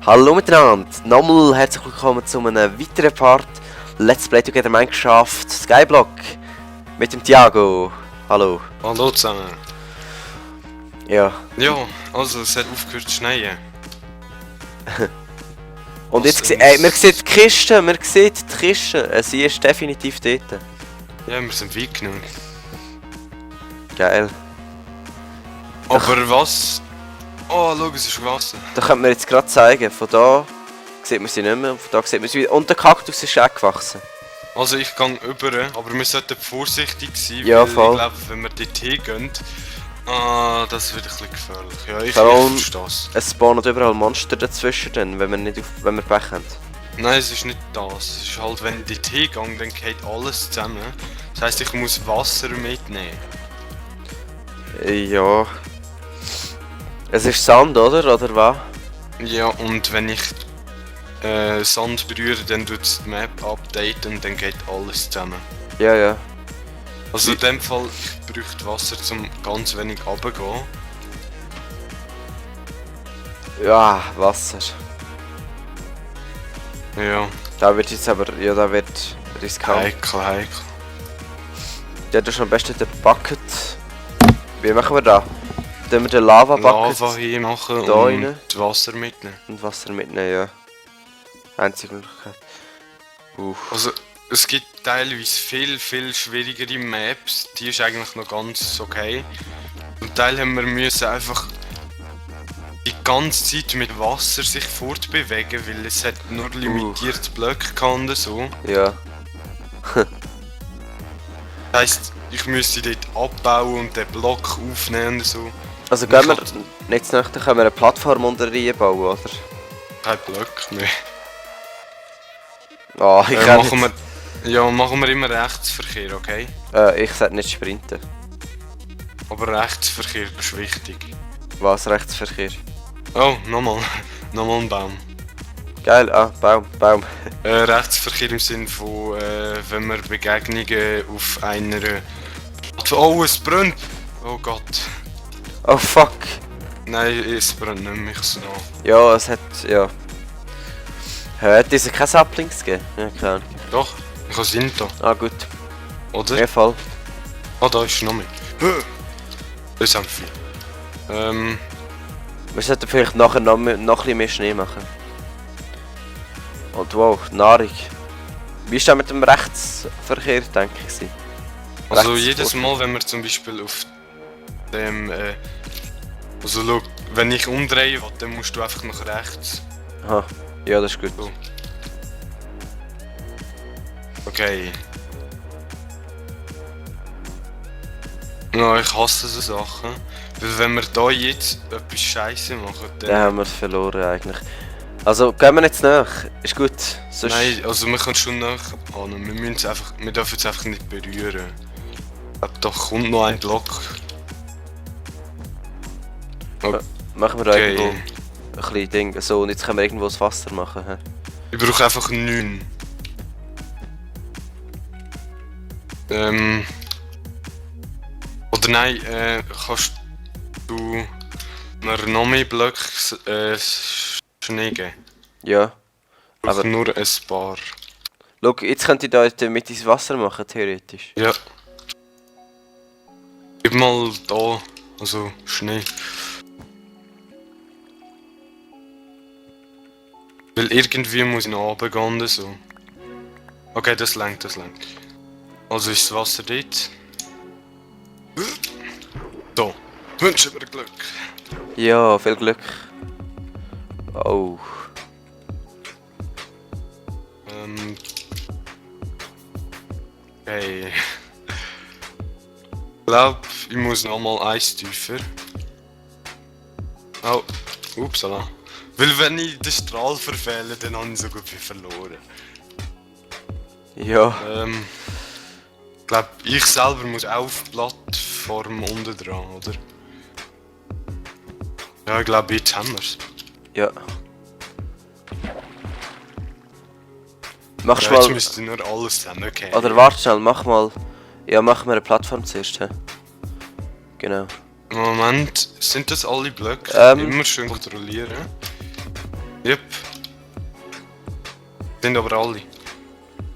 Hallo miteinander, nochmal herzlich willkommen zu einem weiteren Part Let's Play Together Minecraft Skyblock mit dem Thiago. Hallo. Hallo zusammen. Ja. Ja, also es hat aufgehört zu schneien. Und jetzt man sieht die Kiste, sie ist definitiv dort. Ja, wir sind weit genug. Geil. Aber was? Oh, schau, es ist gewachsen. Da könnte man jetzt gerade zeigen, von da sieht man sie nicht mehr, von da sieht man sie wieder. Und der Kaktus ist auch gewachsen. Also ich gehe über, aber wir sollten vorsichtig sein, Ja, weil voll. ich glaube, wenn wir dort hingehen, das wird ein bisschen gefährlich. Ja, ich verstehe das. Es spawnen überall Monster dazwischen, dann, wenn wir Pech haben. Nein, es ist nicht das. Es ist halt, wenn ich dort hingehe, dann geht alles zusammen. Das heisst, ich muss Wasser mitnehmen. Ja. Es ist Sand, oder was? Ja, und wenn ich Sand berühre, dann tut es die Map updaten und dann geht alles zusammen. Ja, ja. Also in dem Fall, ich bräuchte Wasser zum ganz wenig runtergehen. Ja, Wasser. Ja, Da wird jetzt aber, ja, da wird riskant. heikel. Ja, du hast am besten den Bucket. Wie machen wir da? Dann wir den Lava-Bucket Lava hier machen da und rein. Wasser mitnehmen. Und Wasser mitnehmen, ja. Einzige Möglichkeit. Also es gibt teilweise viel schwierigere Maps, die ist eigentlich noch ganz okay. Zum Teil haben wir müssen einfach die ganze Zeit mit Wasser sich fortbewegen, weil es hat nur limitierte Blöcke gehabt und so. Ja. Das heisst, ich müsste dort abbauen und den Block aufnehmen und so. Also gehen wir, jetzt noch, dann können wir eine Plattform unter reinbauen, oder? Kein Block mehr. Ah, ich kann machen wir immer Rechtsverkehr, okay? ich sollte nicht sprinten. Aber Rechtsverkehr ist wichtig. Was, Rechtsverkehr? Oh, nochmal ein Baum. Geil, Baum. Rechtsverkehr im Sinne von, wenn wir Begegnungen auf einer... Oh, es brennt! Oh Gott. Oh fuck. Nein, es brennt nicht mehr so. Ja, es hat, ja. Hat es keine Saplings gegeben? Ja, keine Ahnung. Doch, ich habe Sinn da. Ah, gut. Oder? Ja, voll. Ah, da ist noch mehr. Das sind viel. Wir sollten vielleicht nachher noch ein bisschen mehr Schnee machen. Und wow, Nahrung. Wie ist das mit dem Rechtsverkehr, denke ich? Also jedes Mal, wenn wir zum Beispiel auf dem... also schau, wenn ich umdrehe, dann musst du einfach nach rechts. Aha, ja, das ist gut. So. Okay. Ja, ich hasse so Sachen. Weil wenn wir da jetzt etwas Scheiße machen, dann... Dann haben wir es verloren eigentlich. Also, gehen wir jetzt nach. Ist gut. Sonst... Nein, also wir können schon nach... wir dürfen es einfach nicht berühren. Aber da kommt noch ein Block. Machen wir da Okay. irgendwo ein bisschen Ding. So, und jetzt können wir irgendwo das Wasser machen. He? Ich brauche einfach 9. Oder nein, kannst du mir noch mehr Blöcke Schnee geben? Ja. Aber Aber nur ein paar. schau, jetzt könnt ihr da in der Mitte das Wasser machen, theoretisch. Ja. Gib mal da, also Schnee. Weil irgendwie muss ich noch runtergehen oder so. Okay, das langt. Also ist das Wasser dort. Da. Wünsche mir Glück. Ja, viel Glück. Oh. Okay. Ich glaube, ich muss nochmal eins tiefer. Oh, upsala. Weil wenn ich den Strahl verfehle, dann habe ich so gut wie verloren. Ja. Ich glaube, ich selber muss auch auf die Plattform unten dran, oder? Ja, ich glaube, jetzt haben wir es. Ja. Machst Ja, du jetzt mal... müsste nur alles zusammen, okay. Oder warte schnell, mach mal... Ja, mach mal eine Plattform zuerst, he? Genau. Moment, sind das alle Blöcke? Ähm, Immer schön kontrollieren. Yep. Sind aber alle.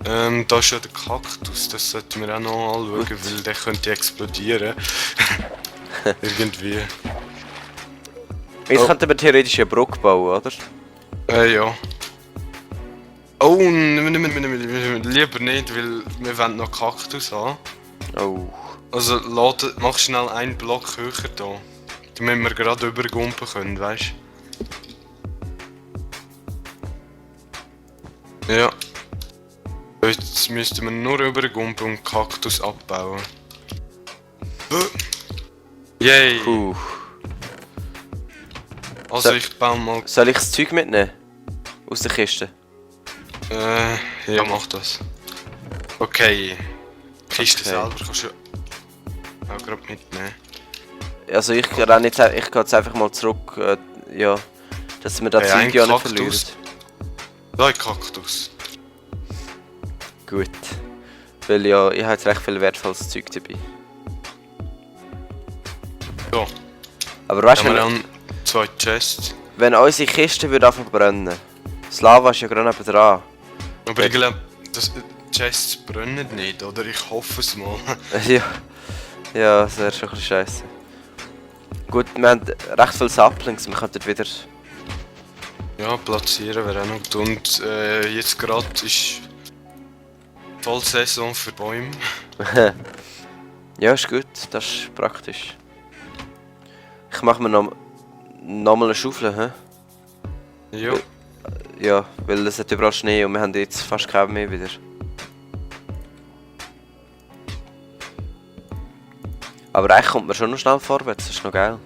Da ist ja der Kaktus, das sollten wir auch noch anschauen, weil der könnte explodieren. Irgendwie. Jetzt Oh. könnten wir theoretisch eine Brücke bauen, oder? Ja. Oh, lieber nicht, weil wir wollen noch Kaktus haben. Oh. Also mach schnell einen Block höher da. Damit wir gerade übergumpen können, weißt du? Ja. Jetzt müssten wir nur übergumpen und Kaktus abbauen. Yay! Puh. Also So- ich baue mal. Soll ich das Zeug mitnehmen? Aus der Kiste? Ja, mach das. Okay. Die Kiste Okay. selber kannst du auch gerade mitnehmen. Also ich renne jetzt, ich gehe jetzt einfach mal zurück, ja, dass wir das Hey, Zeug ja ein nicht Kaktus. verlieren. Da ein Kaktus. Gut. Weil ja, ich habe jetzt recht viel wertvolles Zeug dabei. So. Aber weißt du, Haben wir wenn, dann 2 Chests. wenn unsere Kiste würde anfangen brennen, das Lava ist ja gerade neben dran. Aber ich glaube, die Chests brennen nicht, oder? Ich hoffe es mal. Ja, ja, das wäre schon ein bisschen scheiße. Gut, wir haben recht viele Saplings, wir könnten wieder... Ja, platzieren wäre auch noch gut. Und jetzt gerade ist Vollsaison für Bäume. Ja, ist gut, das ist praktisch. Ich mache mir noch mal eine Schaufel, hä? Ja. Ja, weil es hat überall Schnee und wir haben jetzt fast keinen mehr wieder. Aber eigentlich kommt man schon noch schnell vorwärts, das ist noch geil.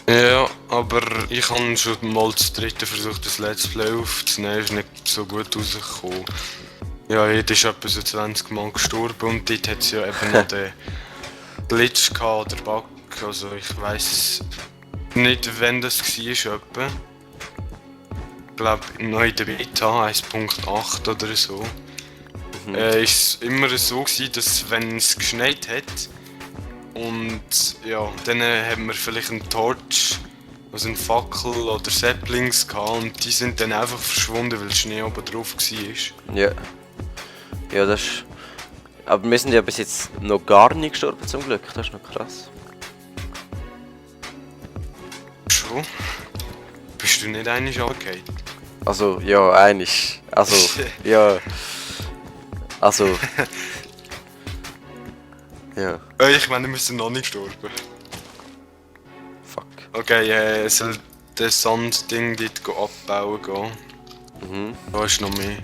Ja, aber ich habe schon mal das dritte versucht, das Let's Play aufzunehmen, ist nicht so gut rausgekommen. Ja, jeder ist etwa so 20 Mal gestorben und dort hat es ja eben noch den Glitch gehabt oder Bug, also ich weiss nicht, wann das war etwa. Ich glaube noch in der Beta 1.8 oder so. Ist es immer so gewesen, dass wenn es geschneit hat und ja, dann haben wir vielleicht einen Torch, also einen Fackel oder Saplings gehabt und die sind dann einfach verschwunden, weil Schnee oben drauf war. Ja. Ja, das ist... Aber wir sind ja bis jetzt noch gar nicht gestorben zum Glück, das ist noch krass. Schon? Bist du nicht einig runtergefallen? Also, ja, einig. Also, ja. Also... Ja, Ich meine, wir sind noch nicht gestorben. fuck. Okay, soll das Sandding dort abbauen gehen? Mhm. Da ist noch mehr.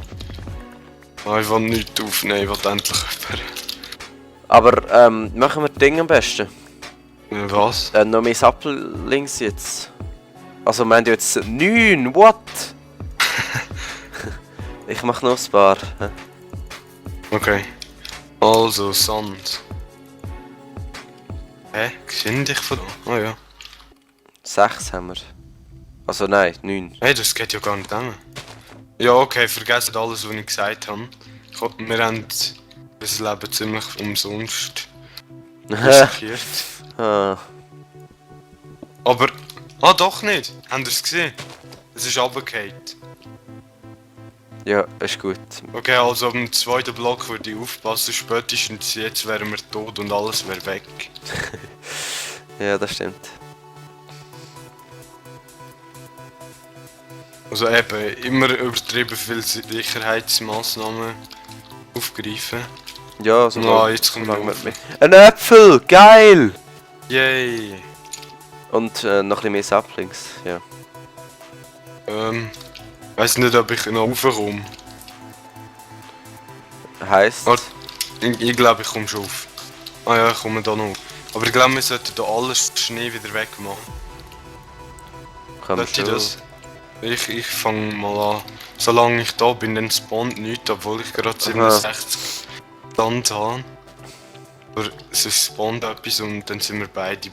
Ich will nichts aufnehmen, ich will endlich jemanden. Aber, machen wir das Ding am besten. Was? Noch mehr Saplings jetzt. Also, wir haben ja jetzt 9, what? Ich mach noch ein paar. Hä? Okay. Also, Sand. Hä? Sind ich von da? Ah ja. 6 haben wir. Also nein, 9. Hey, das geht ja gar nicht an. Ja, okay, vergesst alles, was ich gesagt habe. Wir haben das Leben ziemlich umsonst riskiert. Ah, Aber... Ah, doch nicht! Habt ihr es gesehen? Es ist runtergefallen. ja, ist gut. Okay, also auf dem zweiten Block würde ich aufpassen. Spätestens jetzt wären wir tot und alles wäre weg. Ja, das stimmt. Also eben, immer übertrieben viele Sicherheitsmaßnahmen aufgreifen. Ja, so Ja, jetzt kommt solange noch wir mit. Ein Äpfel! Geil! Yay! Und noch ein bisschen mehr Saplings, ja. Weiß nicht, ob ich noch raufkomme. Heisst. Warte. Ich glaube, ich komme schon auf. Ah ja, ich komme da noch auf. Aber ich glaube, wir sollten da alles Schnee wieder wegmachen. Kann man Sollte ich schon. das? Ich fange mal an. Solange ich da bin, dann spawnt nichts, obwohl ich gerade 67 Sand habe. Aber es spawnt etwas und dann sind wir beide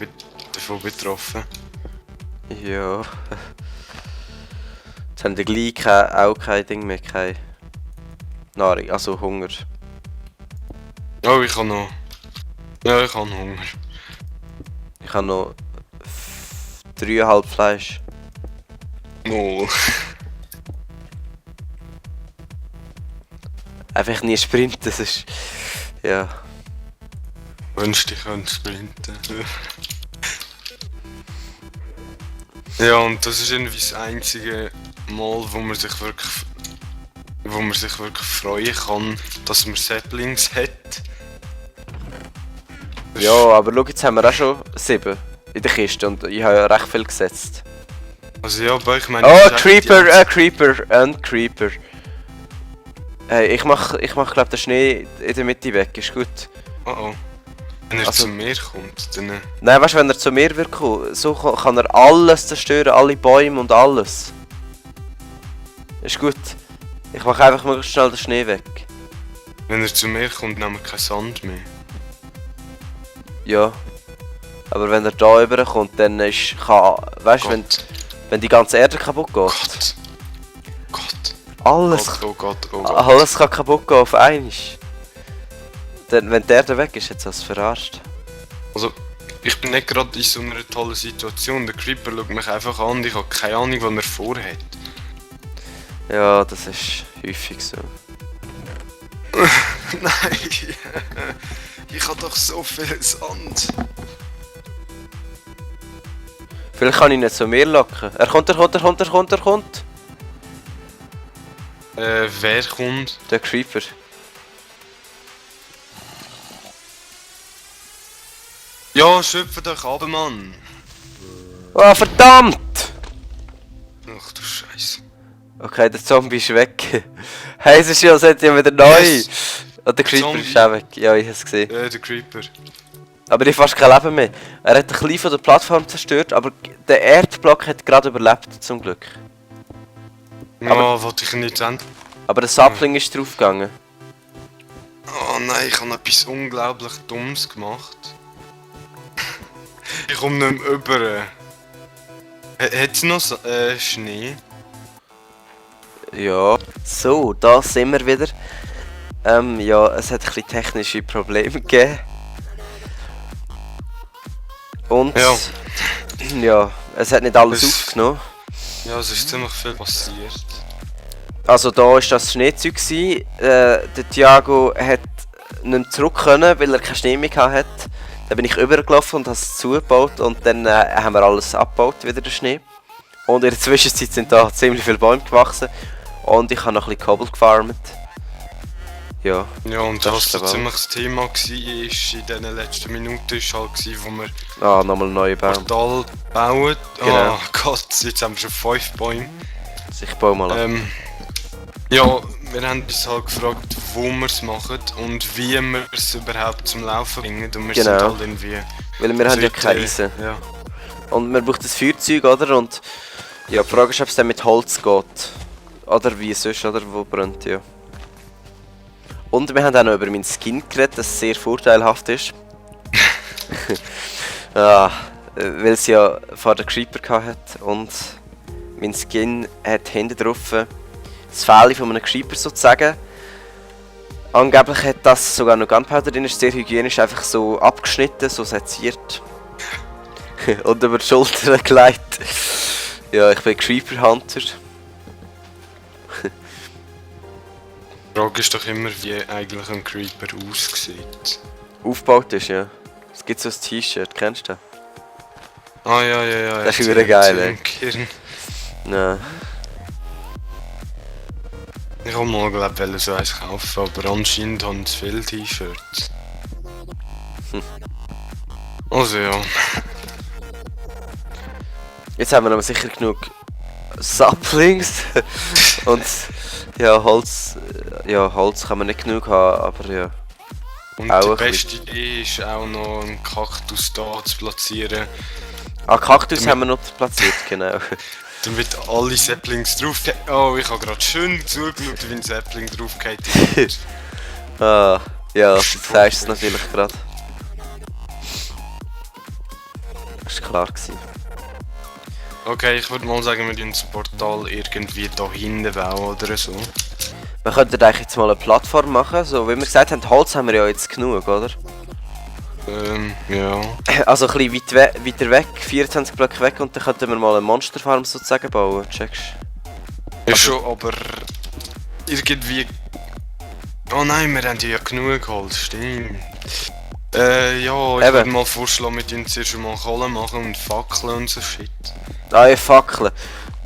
davon betroffen. Ja. Jetzt haben die gleich auch kein Ding mehr, keine Nahrung, also Hunger. Oh, ich habe noch... Ja, ich habe Hunger. Ich habe noch 3,5 Fleisch. Null. Einfach nie sprinten, das ist... Ja. Wünschte ich könnte sprinten. Ja, und das ist irgendwie das einzige Mal, wo man sich wirklich freuen kann, dass man Saplings hat. Ja, aber schau, jetzt haben wir auch schon 7 in der Kiste und ich habe ja recht viel gesetzt. Also ja, aber ich meine... Oh, Creeper, Creeper. Hey, ich mach glaub den Schnee in der Mitte weg, ist gut. Oh oh. Wenn er Also- zu mir kommt, dann... Nein, weißt du, wenn er zu mir wird kommen, so kann er alles zerstören, alle Bäume und alles. Ist gut. Ich mach einfach möglichst schnell den Schnee weg. Wenn er zu mir kommt, nehmen wir keinen Sand mehr. Ja. Aber wenn er da rüberkommt, dann weißt du, wenn die ganze Erde kaputt geht. Gott. Gott. Alles, Oh Gott, oh Gott. alles kann kaputt gehen auf einmal. Dann, wenn die Erde weg ist, hat es das verarscht. Also, ich bin nicht gerade in so einer tollen Situation. Der Creeper schaut mich einfach an und ich habe keine Ahnung, was er vorhat. Ja, das ist häufig so. Nein! Ich habe doch so viel Sand. Vielleicht kann ich nicht zu mir locken. Er kommt. Wer kommt? Der Creeper. Ja, schöpfe dich ab, Mann! Oh, verdammt! Ach du Scheiße. Okay, der Zombie ist weg. Hey, es ist ja, es hat ja wieder neu. Yes. Und der Creeper Zombie. ist auch weg. Ja, ich hab's gesehen. Der Creeper. Aber ich habe fast kein Leben mehr. Er hat ein bisschen von der Plattform zerstört, aber der Erdblock hat gerade überlebt, zum Glück. Ja, wollte ich nicht sehen. Aber der Sapling ist draufgegangen. Oh nein, ich habe etwas unglaublich Dummes gemacht. Ich komme nicht mehr rüber. Hat es noch Schnee? Ja. So, da sind wir wieder. Ja, es hat ein bisschen technische Probleme gegeben. Und Ja. ja, es hat nicht alles Es- aufgenommen. Ja, es ist ziemlich viel passiert. Also da war das Schneezeug gsi. Der Thiago hat nicht mehr zurück können, weil er keinen Schnee mehr hatte. Dann bin ich übergelaufen und habe es zugebaut und dann haben wir alles abgebaut, wieder den Schnee. Und in der Zwischenzeit sind da ziemlich viele Bäume gewachsen und ich habe noch ein bisschen Kobbel gefarmt. Ja, Ja, und Das was ist so der Wald. ziemlich das Thema war in diesen letzten Minuten, ist halt, wo wir nochmal ein neuer Baum. Portal bauen. Genau. Oh Gott, jetzt haben wir schon 5 Bäume. Also ich baue mal an. Ja, wir haben uns halt gefragt, wo wir es machen und wie wir es überhaupt zum Laufen bringen. Und wir sind Genau. halt irgendwie... Weil wir haben ja dort, kein Eisen. Ja. Und man braucht das Feuerzeug, oder? Und ja, die Frage ist, ob es dann mit Holz geht. Oder wie sonst, oder? Wo brennt, ja. Und wir haben auch noch über meinen Skin geredet, das sehr vorteilhaft ist. Ja, weil es ja vor der Creeper hatte und mein Skin hat hinten drauf das Fell von einem Creeper sozusagen. Angeblich hat das sogar noch Gunpowder drin, ist sehr hygienisch, einfach so abgeschnitten, so seziert. Und über die Schulter gelegt. Ja, ich bin Creeper Hunter. Die Frage ist doch immer, wie eigentlich ein Creeper aussieht. Aufgebaut ist, ja. Es gibt so ein T-Shirt, kennst du das? Ah ja. Das ist jetzt wieder geil, im ey. Gehirn. Ja. Ich wollte mal glaub, so eins kaufen, aber anscheinend haben sie viele T-Shirts. Also ja. Jetzt haben wir aber sicher genug Saplings. Und ja, Holz kann man nicht genug haben, aber ja. Und Auch die ein beste Idee ist auch noch einen Kaktus da zu platzieren, Ah, Kaktus Damit- haben wir noch platziert, genau. damit alle Saplings draufgehen. Oh, ich habe gerade schön zugeschaut, wie ein Sapling draufgeht. Ah, ja, du sagst es natürlich gerade. Das war klar gewesen. Okay, ich würde mal sagen, wir tun das Portal irgendwie da hinten bauen oder so. Wir könnten eigentlich jetzt mal eine Plattform machen, so wie wir gesagt haben, Holz haben wir ja jetzt genug, oder? Ja. Also ein bisschen weiter weg, 24 Blöcke weg und dann könnten wir mal eine Monsterfarm sozusagen bauen, checkst Ja schon, aber irgendwie Oh nein, wir haben ja genug Holz, stimmt. Ja, ich würde mal vorschlagen, mit uns zuerst mal Kohle machen und Fackeln und so shit. Ah, ja, Fackeln.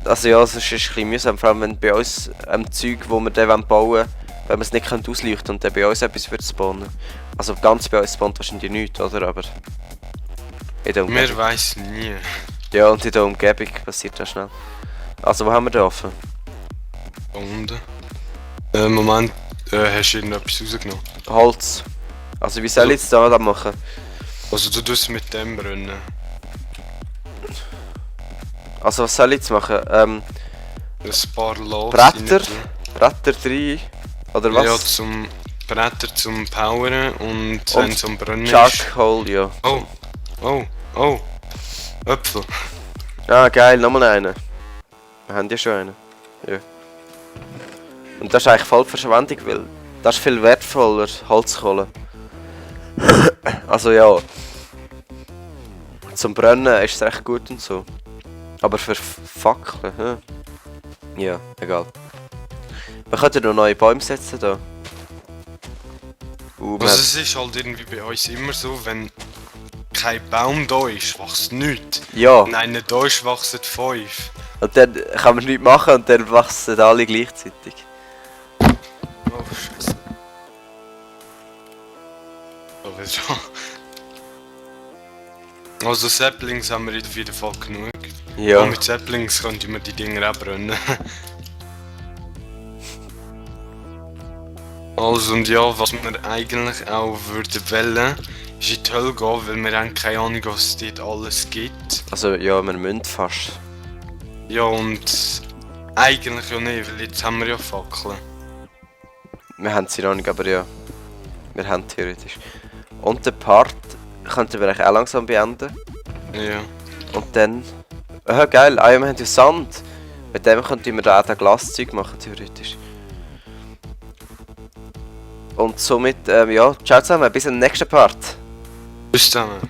Also ja, es ist ein bisschen mühsam, vor allem wenn bei uns Zeug, wo wir dann bauen wollen, wenn wir es nicht ausleuchten können und dann bei uns etwas wird spawnen. Also ganz bei uns spawnt wahrscheinlich nichts, oder? Aber in der Umgebung. Wir weiss nie. Ja, und in der Umgebung passiert das schnell. Also, wo haben wir da offen? Da unten. Moment, hast du irgendetwas rausgenommen? Holz. Also, wie soll ich jetzt da machen? Also du tust mit dem brennen. Also, was soll ich jetzt machen? Ein paar Lots Bretter? rein tun. Bretter 3? Oder was? Ja, zum Bretter zum Poweren und wenn es am Brennen ist... Charcoal, ja. Oh, Äpfel. Ah, geil, nochmal einen. Wir haben ja schon einen. Ja. Und das ist eigentlich voll Verschwendung, weil das ist viel wertvoller, Holzkohle. Also ja. Zum Brennen ist es recht gut und so. Aber für Fackeln, ja, egal. Wir könnten noch neue Bäume setzen da. Also es ist halt irgendwie bei uns immer so, wenn kein Baum da ist, wächst nichts. Ja, Wenn einer da ist, wachsen 5. und dann kann man nichts machen und dann wachsen alle gleichzeitig. Oh, Scheiße. Aber schon. Also Saplings haben wir auf jeden Fall genug. Ja. Und mit Saplings könnte man die Dinger auch brennen. Also und ja, was wir eigentlich auch würden wollen, ist in die Hölle gehen, weil wir haben keine Ahnung, was es dort alles gibt. Also ja, wir müssen fast. Ja und eigentlich ja nicht, weil jetzt haben wir ja Fackeln. Wir haben sie noch nicht, aber ja. Wir haben theoretisch. Und den Part könnten wir eigentlich auch langsam beenden. Ja. Und dann... Ah, geil, ah, ja, wir haben ja Sand. Mit dem könnten wir da auch Glaszeug machen, theoretisch. Und somit, ja, ciao zusammen, bis zum nächsten Part. Bis dann.